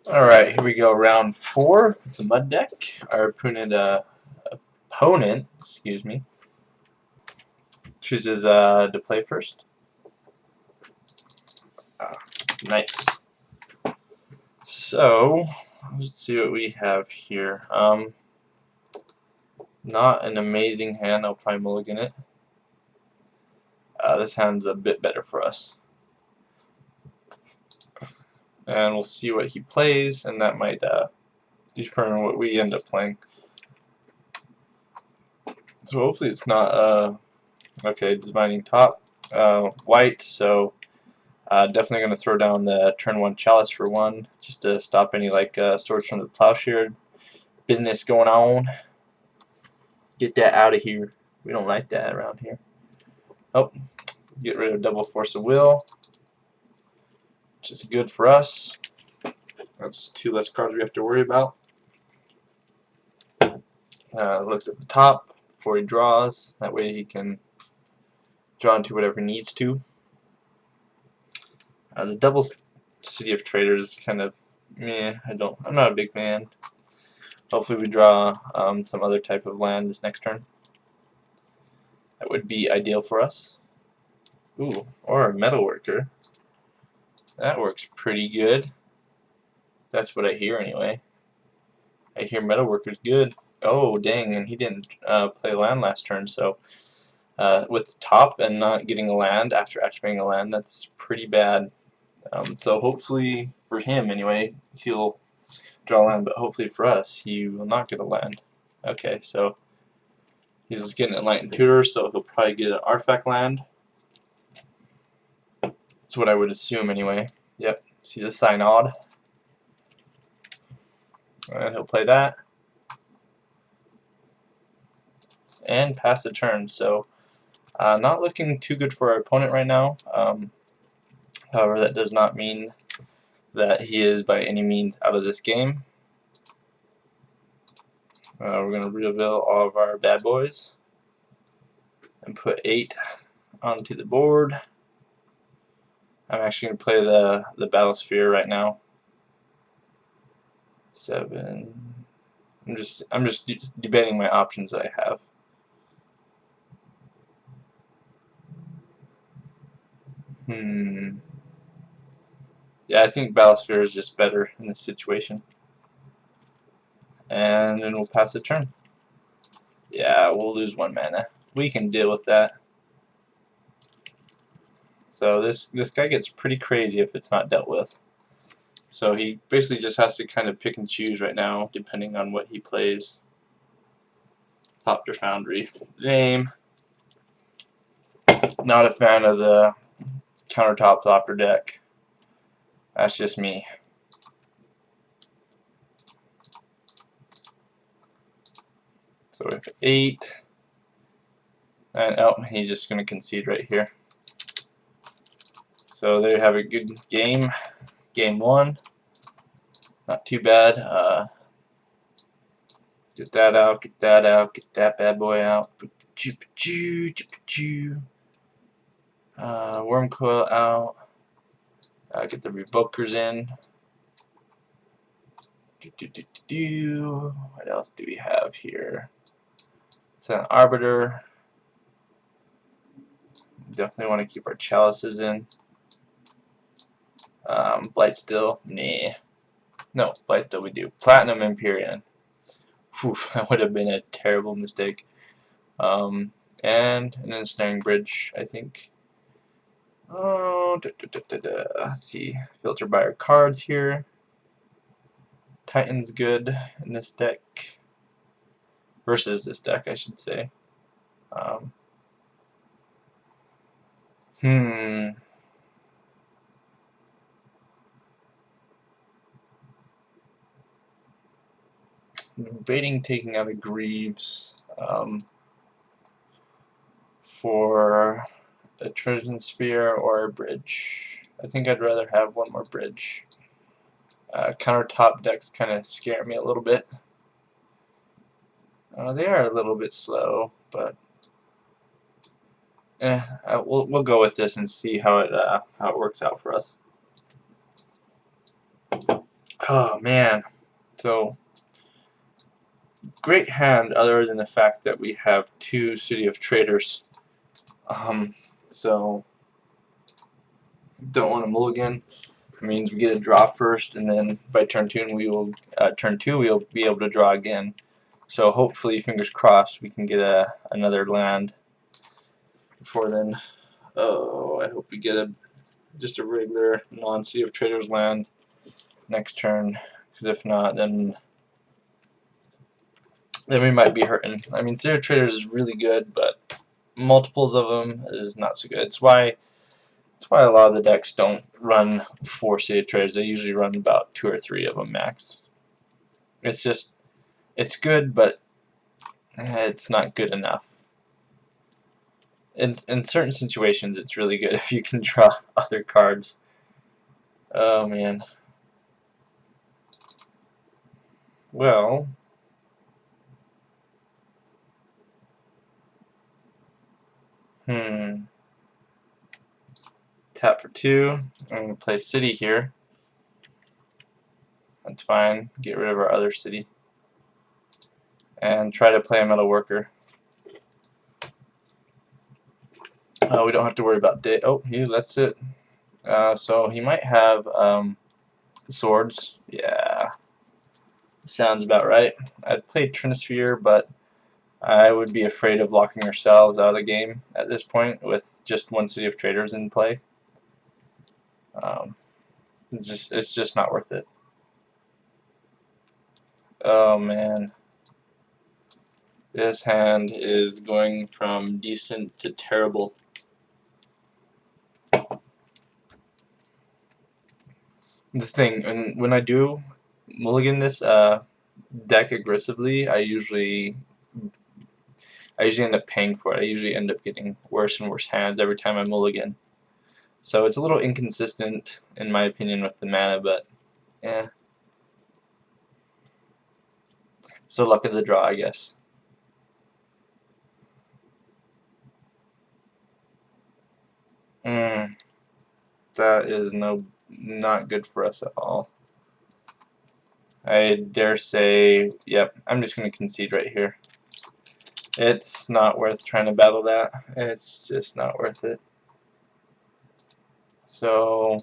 Alright, here we go. Round 4, the mud deck. Our opponent, excuse me, chooses to play first. Uh, nice. So, let's see what we have here. Not an amazing hand. I'll probably mulligan it. This hand's a bit better for us. And we'll see what he plays, and that might determine what we end up playing. So hopefully it's not, okay, divining top, white, so definitely going to throw down the turn 1 chalice for 1, just to stop any swords from the plowshare business going on. Get that out of here. We don't like that around here. Oh, get rid of double force of will, which is good for us. That's 2 less cards we have to worry about. Looks at the top before he draws. That way he can draw into whatever he needs to. The double City of Traders kind of meh. I'm not a big fan. Hopefully we draw some other type of land this next turn. That would be ideal for us. Ooh, or a metalworker. That works pretty good. That's what I hear anyway. I hear metalworker's good. Oh dang, and he didn't play land last turn, so with top and not getting a land after activating a land, that's pretty bad. So hopefully for him anyway, he'll draw land, but hopefully for us, he will not get a land. Okay, so he's getting Enlightened Tutor, so he'll probably get an artifact land. That's what I would assume anyway. Yep, see the Synod. And he'll play that. And pass the turn, so not looking too good for our opponent right now. However, that does not mean that he is by any means out of this game. We're going to reveal all of our bad boys and put 8 onto the board. I'm actually going to play the Battle Sphere right now. 7. I'm just debating my options that I have. Yeah, I think Battle Sphere is just better in this situation. And then we'll pass the turn. Yeah, we'll lose 1 mana. We can deal with that. So this guy gets pretty crazy if it's not dealt with. So he basically just has to kind of pick and choose right now, depending on what he plays. Thopter Foundry. Name. Not a fan of the countertop Thopter deck. That's just me. So we have 8. And oh, he's just going to concede right here. So there you have a good game. Game 1. Not too bad. Get that out, get that out, get that bad boy out. Worm Coil out. Get the Revokers in. What else do we have here? It's an Arbiter. Definitely want to keep our Chalices in. Blightsteel, nah. No, Blightsteel we do. Platinum Empyrean. Whew, that would have been a terrible mistake. And an Ensnaring Bridge, I think. Oh, let's see. Filter by our cards here. Titan's good in this deck. Versus this deck, I should say. Debating taking out a Greaves for a Trojan Spear or a bridge. I think I'd rather have 1 more bridge. Countertop decks kind of scare me a little bit. They are a little bit slow, but we'll go with this and see how it works out for us. Oh man, so great hand other than the fact that we have 2 City of Traders. So don't want to mulligan. It means we get a draw first, and then by turn 2 we will be able to draw again. So hopefully, fingers crossed, we can get another land before then. Oh, I hope we get just a regular non-City of Traders land next turn, because if not, then we might be hurting. I mean, City of Traders is really good, but multiples of them is not so good. It's why a lot of the decks don't run 4 City of Traders. They usually run about 2 or 3 of them max. It's just, it's good, but it's not good enough. In certain situations, it's really good if you can draw other cards. Oh man. Well, tap for 2. I'm going to play City here. That's fine. Get rid of our other City. And try to play a Metal Worker. We don't have to worry about day. Oh, he lets it. So he might have swords. Yeah. Sounds about right. I'd play Trinisphere, but I would be afraid of locking ourselves out of the game at this point with just 1 City of Traders in play. It's just not worth it. Oh man, this hand is going from decent to terrible. The thing, when I do mulligan this deck aggressively, I usually end up paying for it. I usually end up getting worse and worse hands every time I mulligan. So it's a little inconsistent, in my opinion, with the mana, but yeah. It's the luck of the draw, I guess. That is not good for us at all. I dare say, yep, I'm just going to concede right here. It's not worth trying to battle that. It's just not worth it. So, I'm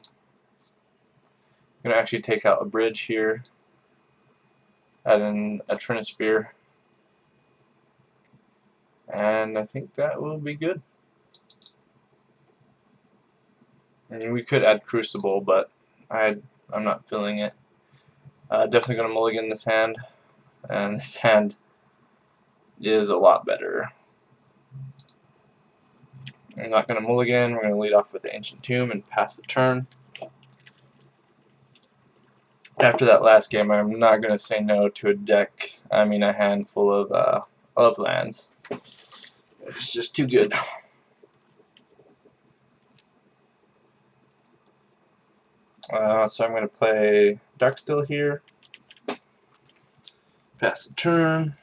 going to actually take out a bridge here, add in a Trinisphere, and I think that will be good. I mean, we could add Crucible, but I'm not feeling it. Definitely going to mulligan this hand, and this hand is a lot better. I'm not going to mulligan. We're going to lead off with the Ancient Tomb and pass the turn. After that last game, I'm not going to say no to a handful of lands. It's just too good. So I'm going to play Darksteel here. Pass the turn.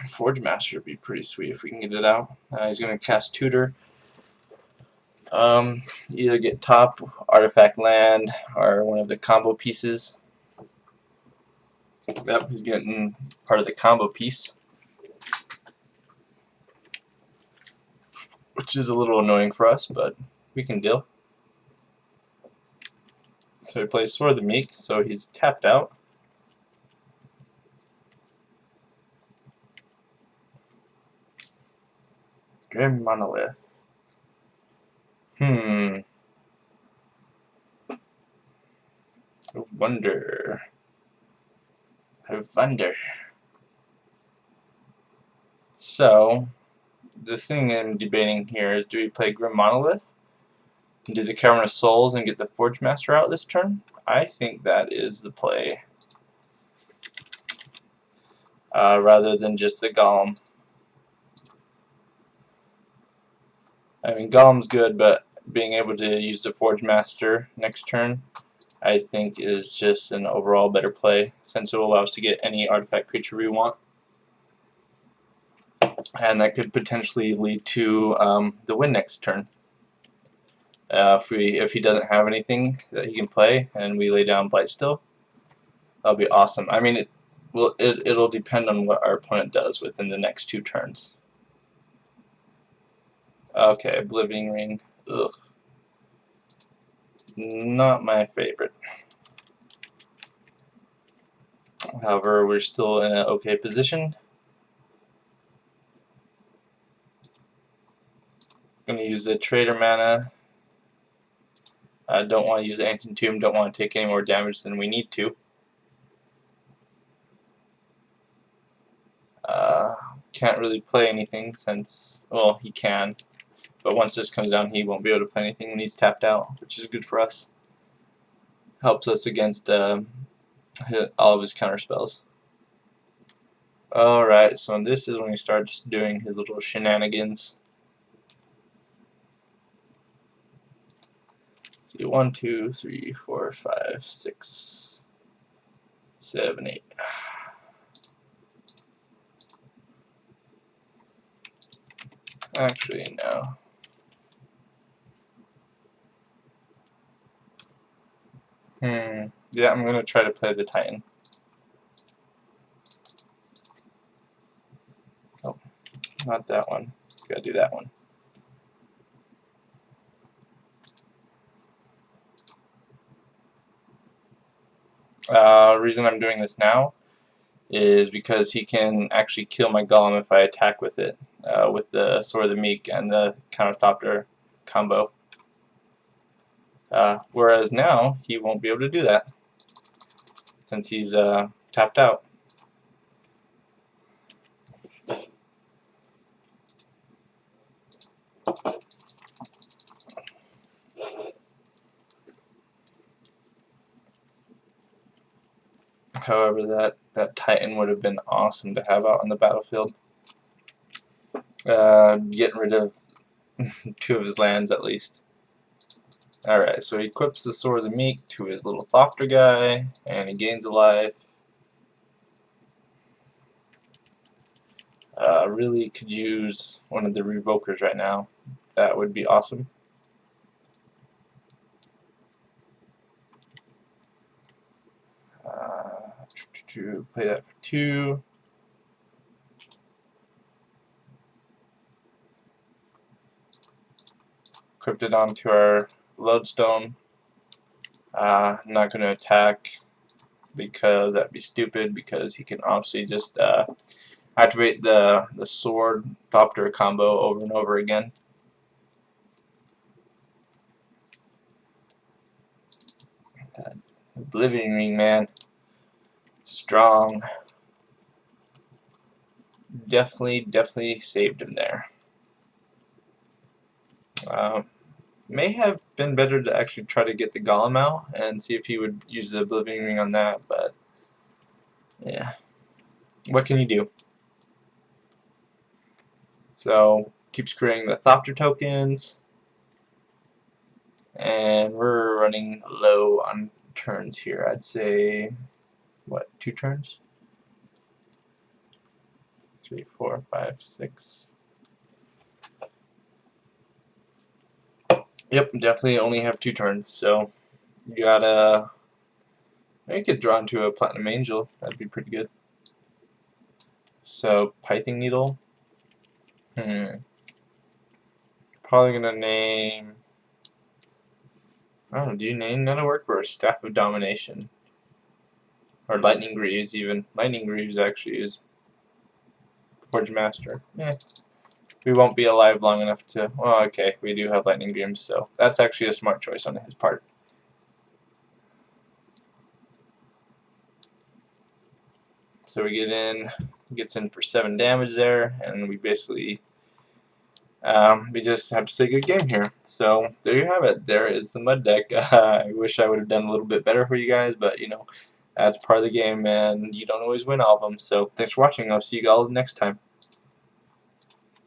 Forge Master would be pretty sweet if we can get it out. He's going to cast Tutor. Either get top artifact land or one of the combo pieces. Yep, he's getting part of the combo piece, which is a little annoying for us, but we can deal. So he plays Sword of the Meek, so he's tapped out. Grim Monolith. I wonder. So, the thing I'm debating here is, do we play Grim Monolith and do the Cavern of Souls and get the Forge Master out this turn? I think that is the play. Rather than just the Golem. I mean, Golem's good, but being able to use the Forge Master next turn, I think is just an overall better play, since it will allow us to get any artifact creature we want. And that could potentially lead to the win next turn. If he doesn't have anything that he can play and we lay down Blightsteel, that'll be awesome. I mean, it'll depend on what our opponent does within the next 2 turns. Okay, Oblivion Ring. Ugh. Not my favorite. However, we're still in an okay position. I'm going to use the Trader mana. I don't want to use the Ancient Tomb, don't want to take any more damage than we need to. Can't really play anything since, well, he can. But once this comes down, he won't be able to play anything when he's tapped out, which is good for us. Helps us against all of his counter spells. Alright, so this is when he starts doing his little shenanigans. Let's see, 1, 2, 3, 4, 5, 6, 7, 8. Actually, no. Yeah, I'm gonna try to play the Titan. Oh, not that one. Gotta do that one. Reason I'm doing this now is because he can actually kill my Golem if I attack with it, with the Sword of the Meek and the Counterthopter combo. Whereas now, he won't be able to do that, since he's tapped out. However, that Titan would have been awesome to have out on the battlefield. Getting rid of 2 of his lands at least. Alright, so he equips the Sword of the Meek to his little Thopter guy, and he gains a life. Really could use one of the Revokers right now. That would be awesome. To play that for 2. Equipped it onto our Lodestone. I'm not going to attack because that'd be stupid, because he can obviously just activate the Sword Thopter combo over and over again. Oblivion Ring, man. Strong. Definitely saved him there. May have been better to actually try to get the Golem out and see if he would use the Oblivion Ring on that, but yeah. What can you do? So, keeps creating the Thopter tokens, and we're running low on turns here. I'd say, what, 2 turns? 3, 4, 5, 6. Yep, definitely only have 2 turns, so you gotta... You could draw into a Platinum Angel, that'd be pretty good. So, Pithing Needle. Probably gonna name... I don't know, do you name Netherwork or Staff of Domination? Or Lightning Greaves, even. Lightning Greaves actually is Forge Master. We won't be alive long enough to... Well, okay, we do have Lightning Greaves, so that's actually a smart choice on his part. So we gets in for 7 damage there, and we basically... we just have to say good game here. So there you have it. There is the mud deck. I wish I would have done a little bit better for you guys, but you know, that's part of the game, and you don't always win all of them. So thanks for watching. I'll see you guys next time.